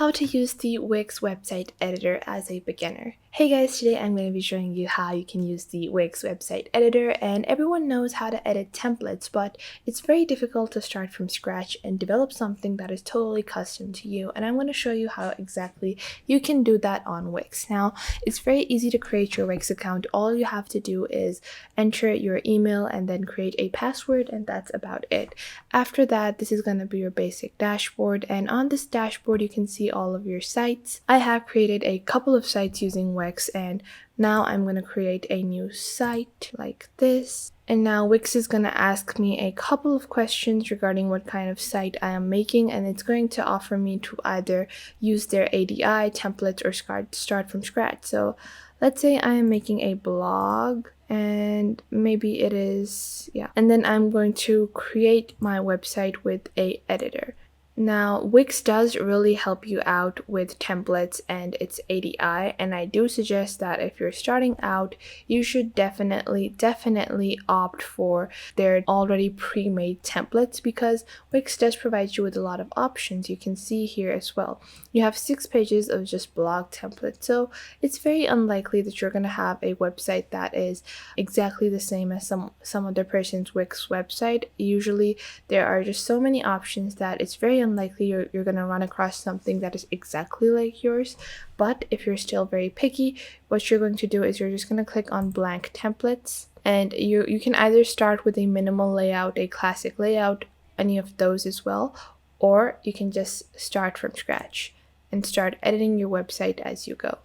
How to use the Wix website editor as a beginner. Hey guys, today I'm going to be showing you how you can use the Wix website editor, and everyone knows how to edit templates, but it's very difficult to start from scratch and develop something that is totally custom to you, and I'm going to show you how exactly you can do that on Wix. Now, it's very easy to create your Wix account. All you have to do is enter your email and then create a password, and that's about it. After that, this is going to be your basic dashboard, and on this dashboard you can see all of your sites. I have created a couple of sites using Wix, and now I'm going to create a new site like this. And now Wix is going to ask me a couple of questions regarding what kind of site I am making, and it's going to offer me to either use their ADI templates or start from scratch. So let's say I am making a blog, and maybe it is, and then I'm going to create my website with a editor. Now, Wix does really help you out with templates and its ADI, and I do suggest that if you're starting out, you should definitely opt for their already pre-made templates, because Wix does provide you with a lot of options. You can see here as well. You have 6 pages of just blog templates, so it's very unlikely that you're going to have a website that is exactly the same as some other person's Wix website. Usually, there are just so many options that it's very unlikely you're going to run across something that is exactly like yours. But if you're still very picky, what you're going to do is you're just going to click on blank templates, and you can either start with a minimal layout, a classic layout, any of those as well, or you can just start from scratch and start editing your website as you go.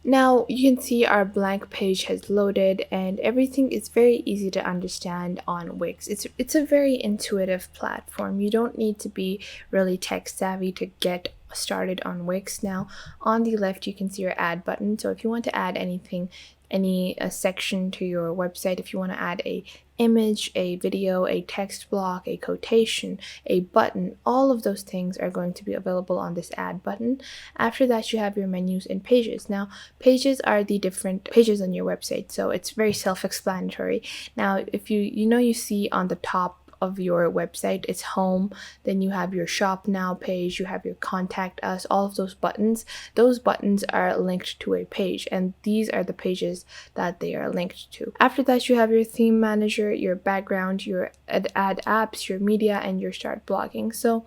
Now you can see our blank page has loaded, and everything is very easy to understand on Wix. It's a very intuitive platform. You don't need to be really tech savvy to get started on Wix. Now on the left you can see your add button, so if you want to add anything, any section to your website, if you want to add a image, a video, a text block, a quotation, a button, all of those things are going to be available on this add button. After that, you have your menus and pages. Now, pages are the different pages on your website, so it's very self-explanatory. Now, if you see on the top of your website, it's home, then you have your shop now page, you have your contact us, all of those buttons are linked to a page, and these are the pages that they are linked to. After that, you have your theme manager, your background, your add apps, your media, and your start blogging. So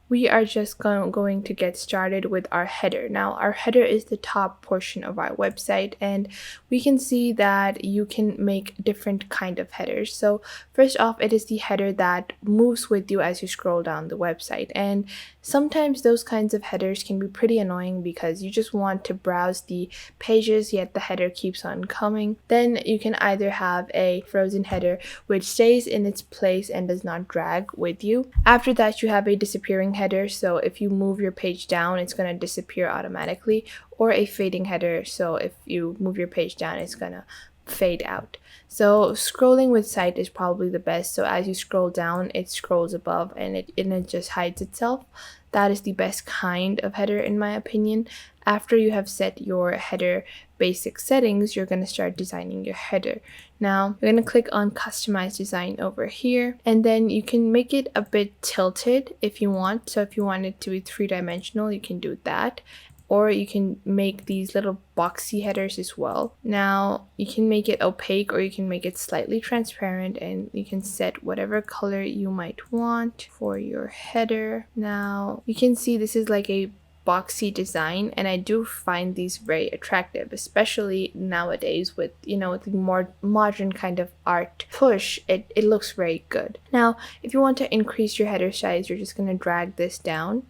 we are just going to get started with our header. Now, our header is the top portion of our website, and we can see that you can make different kind of headers. So first off, it is the header that moves with you as you scroll down the website, and sometimes those kinds of headers can be pretty annoying because you just want to browse the pages, yet the header keeps on coming. Then you can either have a frozen header which stays in its place and does not drag with you. After that, you have a disappearing header, so if you move your page down, it's going to disappear automatically, or a fading header, so if you move your page down, it's going to fade out. So scrolling with site is probably the best. So as you scroll down, it scrolls above and it just hides itself. That is the best kind of header in my opinion. After you have set your header basic settings, you're going to start designing your header. Now you're going to click on customize design over here, and then you can make it a bit tilted if you want. So if you want it to be 3-dimensional, you can do that. Or you can make these little boxy headers as well. Now you can make it opaque, or you can make it slightly transparent, and you can set whatever color you might want for your header. Now you can see this is like a boxy design, and I do find these very attractive, especially nowadays with the more modern kind of art push. It looks very good. Now if you want to increase your header size, you're just going to drag this down,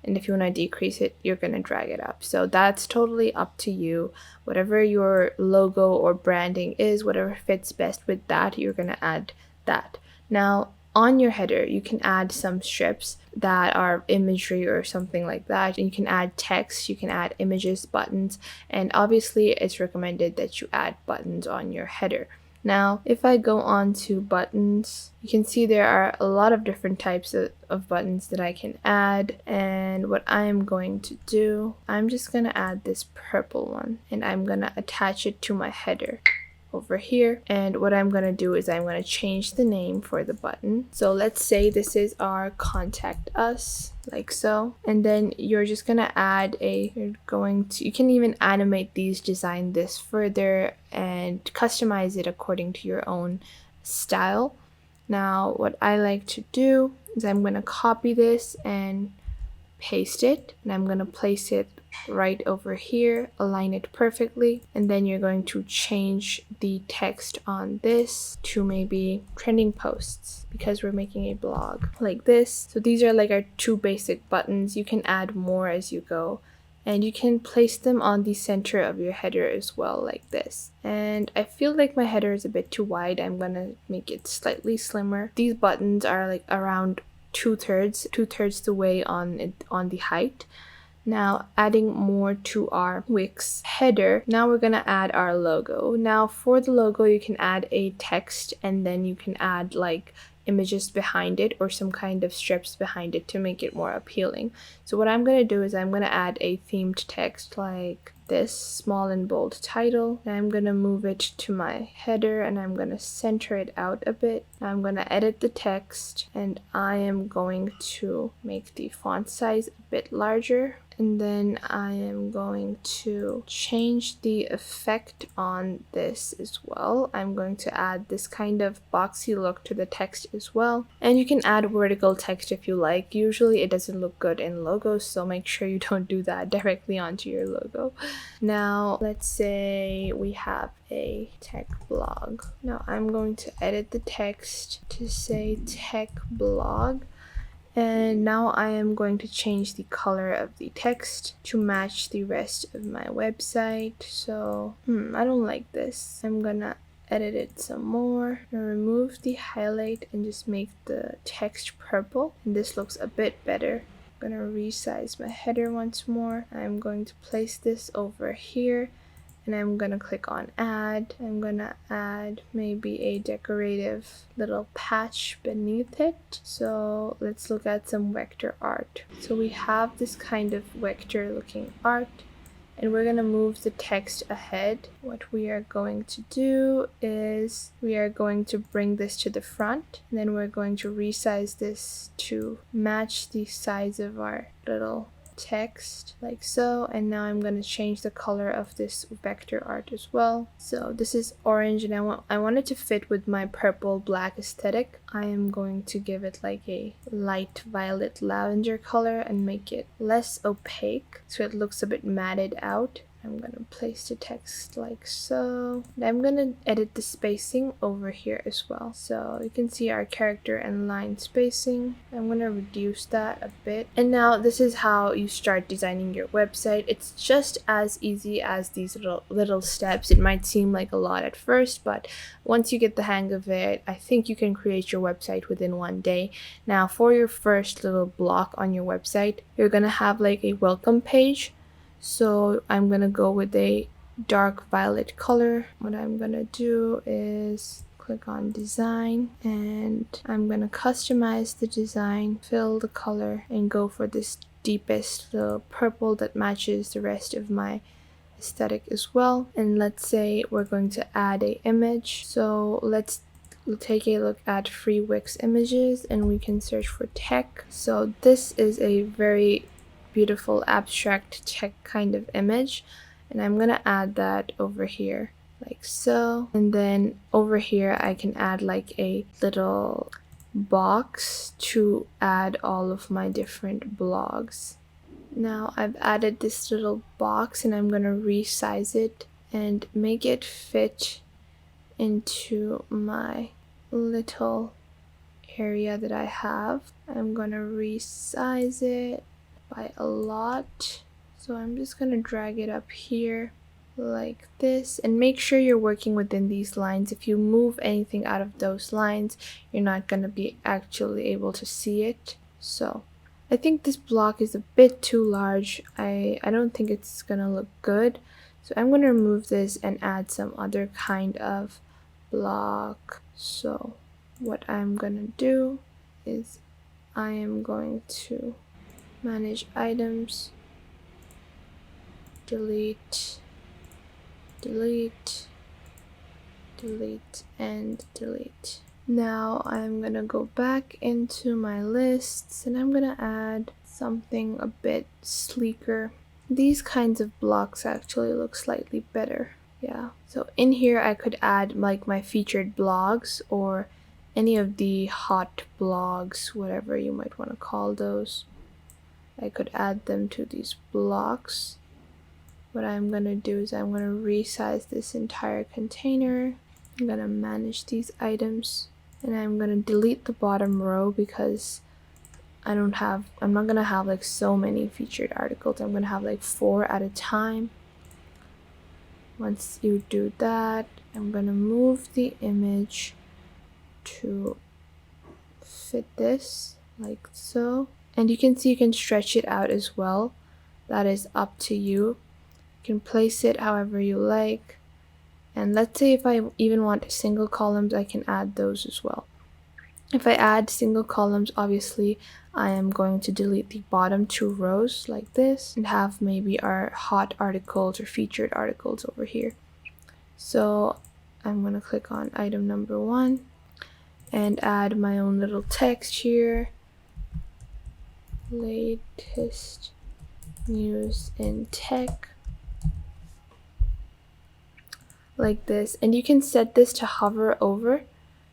and if you want to decrease it, you're going to drag it up. So that's totally up to you. Whatever your logo or branding is, whatever fits best with that, you're going to add that. Now on your header, you can add some strips that are imagery or something like that. And you can add text, you can add images, buttons, and obviously it's recommended that you add buttons on your header. Now, if I go on to buttons, you can see there are a lot of different types of buttons that I can add. And what I'm going to do, I'm just going to add this purple one, and I'm going to attach it to my header over here. And what I'm going to do is I'm going to change the name for the button. So let's say this is our contact us, like so. And then you're just going to add you can even animate these, design this further and customize it according to your own style. Now what I like to do is I'm going to copy this and paste it, and I'm going to place it right over here, align it perfectly, and then you're going to change the text on this to maybe trending posts because we're making a blog, like this. So these are like our 2 basic buttons. You can add more as you go, and you can place them on the center of your header as well, like this. And I feel like my header is a bit too wide. I'm gonna make it slightly slimmer. These buttons are like around two-thirds the way on the height. Now adding more to our Wix header, now we're gonna add our logo. Now for the logo, you can add a text and then you can add like images behind it or some kind of strips behind it to make it more appealing. So what I'm gonna do is I'm gonna add a themed text like this, small and bold title. And I'm gonna move it to my header and I'm gonna center it out a bit. I'm gonna edit the text and I am going to make the font size a bit larger. And then I am going to change the effect on this as well. I'm going to add this kind of boxy look to the text as well. And you can add vertical text if you like. Usually it doesn't look good in logos, so make sure you don't do that directly onto your logo. Now, let's say we have a tech blog. Now I'm going to edit the text to say tech blog. And now I am going to change the color of the text to match the rest of my website. So, I don't like this. I'm gonna edit it some more. I'm gonna remove the highlight and just make the text purple. And this looks a bit better. I'm gonna resize my header once more. I'm going to place this over here. And I'm gonna click on add. I'm gonna add maybe a decorative little patch beneath it. So let's look at some vector art. So we have this kind of vector looking art, and we're gonna move the text ahead. What we are going to do is we are going to bring this to the front, and then we're going to resize this to match the size of our little text, like so. And now I'm going to change the color of this vector art as well. So this is orange and I want it to fit with my purple black aesthetic. I am going to give it like a light violet lavender color and make it less opaque so it looks a bit matted out. I'm gonna place the text like so. And I'm gonna edit the spacing over here as well. So you can see our character and line spacing. I'm gonna reduce that a bit. And now this is how you start designing your website. It's just as easy as these little steps. It might seem like a lot at first, but once you get the hang of it, I think you can create your website within one day. Now for your first little block on your website, you're gonna have like a welcome page. So I'm gonna go with a dark violet color. What I'm gonna do is click on design and I'm gonna customize the design, fill the color, and go for this deepest little purple that matches the rest of my aesthetic as well. And let's say we're going to add an image. So let's take a look at free Wix images and we can search for tech. So this is a very beautiful abstract tech kind of image, and I'm gonna add that over here like so. And then over here I can add like a little box to add all of my different blogs. Now I've added this little box and I'm gonna resize it and make it fit into my little area that I have. I'm gonna resize it by a lot. So I'm just gonna drag it up here like this, and make sure you're working within these lines. If you move anything out of those lines, you're not gonna be actually able to see it. So I think this block is a bit too large. I don't think it's gonna look good. So I'm gonna remove this and add some other kind of block. So what I'm gonna do is I am going to manage items, delete, delete, and delete. Now I'm gonna go back into my lists and I'm gonna add something a bit sleeker. These kinds of blocks actually look slightly better. Yeah, so in here I could add like my featured blogs or any of the hot blogs, whatever you might want to call those. I could add them to these blocks. What I'm gonna do is I'm gonna resize this entire container. I'm gonna manage these items and I'm gonna delete the bottom row because I'm not gonna have like so many featured articles. I'm gonna have like 4 at a time. Once you do that, I'm gonna move the image to fit this like so. And you can see you can stretch it out as well. That is up to you. You can place it however you like. And let's say if I even want single columns, I can add those as well. If I add single columns, obviously I am going to delete the bottom 2 rows like this and have maybe our hot articles or featured articles over here. So I'm going to click on item number 1 and add my own little text here. Latest news in tech. Like this, and you can set this to hover over.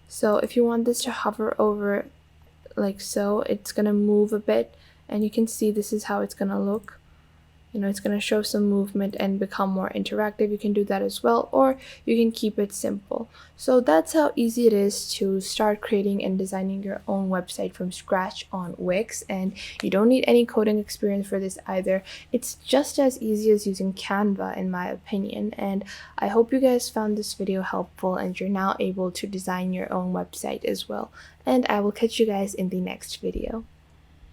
So if you want this to hover over like so, it's gonna move a bit, and you can see this is how it's gonna look. You know, it's gonna show some movement and become more interactive. You can do that as well, or you can keep it simple. So that's how easy it is to start creating and designing your own website from scratch on Wix, and you don't need any coding experience for this either. It's just as easy as using Canva in my opinion, and I hope you guys found this video helpful and you're now able to design your own website as well. And I will catch you guys in the next video.